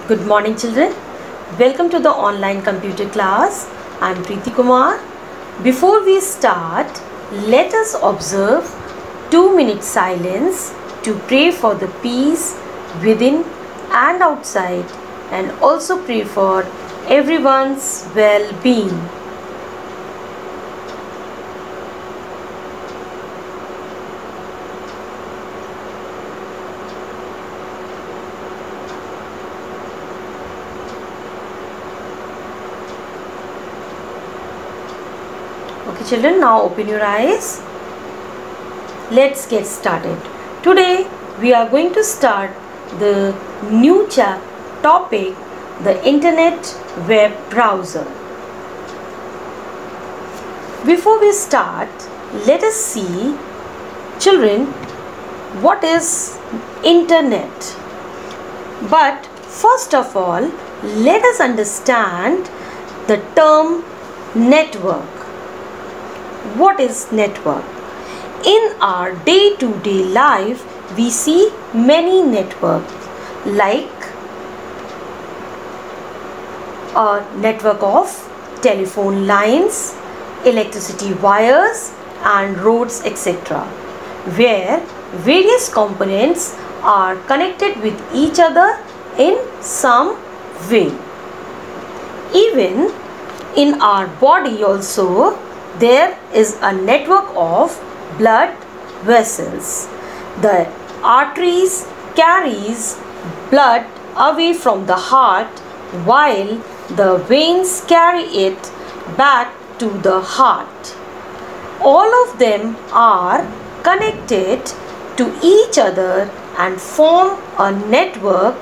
Good morning children. Welcome to the online computer class. I am Preeti Kumar. Before we start, let us observe 2 minute silence to pray for the peace within and outside, and also pray for everyone's well-being. Okay children, now open your eyes. Let's get started. Today we are going to start the new topic, the internet web browser. Before we start, let us see, children, what is internet. But first of all, let us understand the term network. What is network? In our day-to-day life, we see many networks, like a network of telephone lines, electricity wires and roads, etc., where various components are connected with each other in some way. Even in our body also, there is a network of blood vessels. The arteries carries blood away from the heart, while the veins carry it back to the heart. All of them are connected to each other and form a network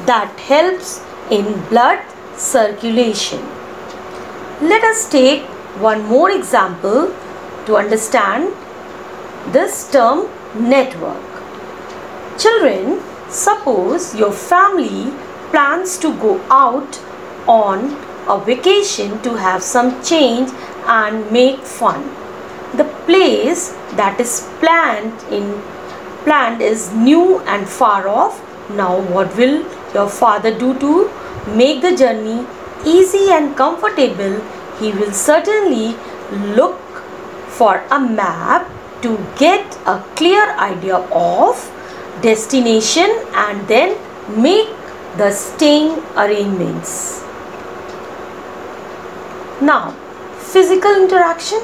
that helps in blood circulation. Let us take one more example to understand this term network. Children, suppose your family plans to go out on a vacation to have some change and make fun. The place that is planned is new and far off. Now what will your father do to make the journey easy and comfortable? He will certainly look for a map to get a clear idea of destination and then make the staying arrangements. Now, physical interaction.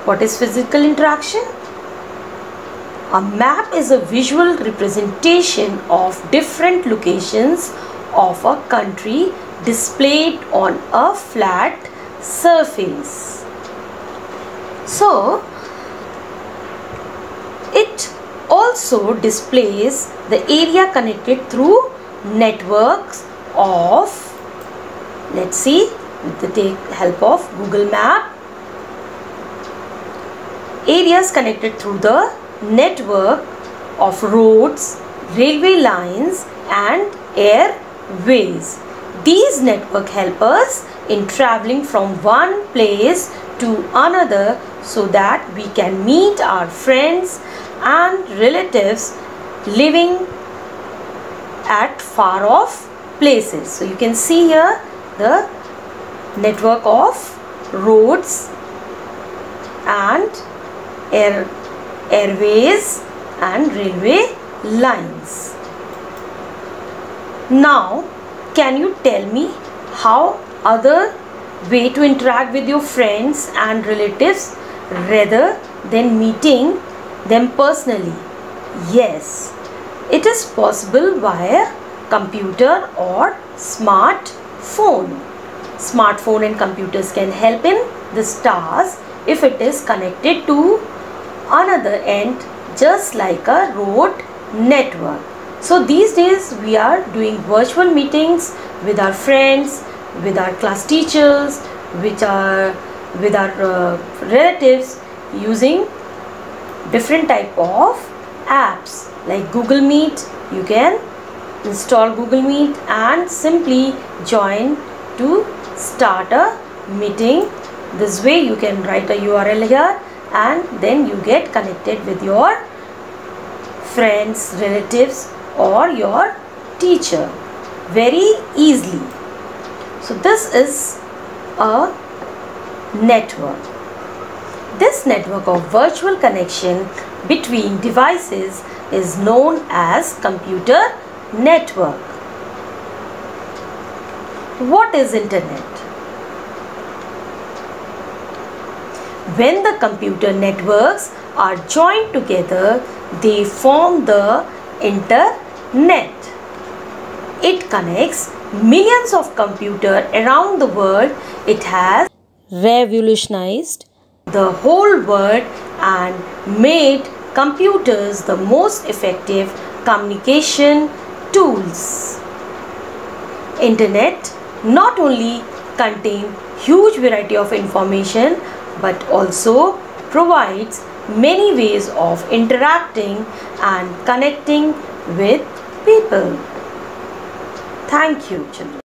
What is physical interaction? A map is a visual representation of different locations of a country displayed on a flat surface. So it also displays the area connected through networks of, let's see, with the help of Google Map, areas connected through the network of roads, railway lines and airways. These networks help us in traveling from one place to another, so that we can meet our friends and relatives living at far off places. So you can see here the network of roads and airways and railway lines. Now, can you tell me how other way to interact with your friends and relatives rather than meeting them personally? Yes, it is possible via computer or smartphone. Smartphone and computers can help in this task if it is connected to another end, just like a road network. So these days we are doing virtual meetings with our friends, with our class teachers, with our relatives, using different type of apps like Google Meet. You can install Google Meet and simply join to start a meeting. This way you can write a URL here and then you get connected with your friends, relatives or your teacher. very easily. So this is a network. This network of virtual connection between devices is known as computer network. What is internet? When the computer networks are joined together, they form the internet. It connects millions of computers around the world. It has revolutionized the whole world and made computers the most effective communication tools. Internet not only contains huge variety of information but also provides many ways of interacting and connecting with people. Thank you, children.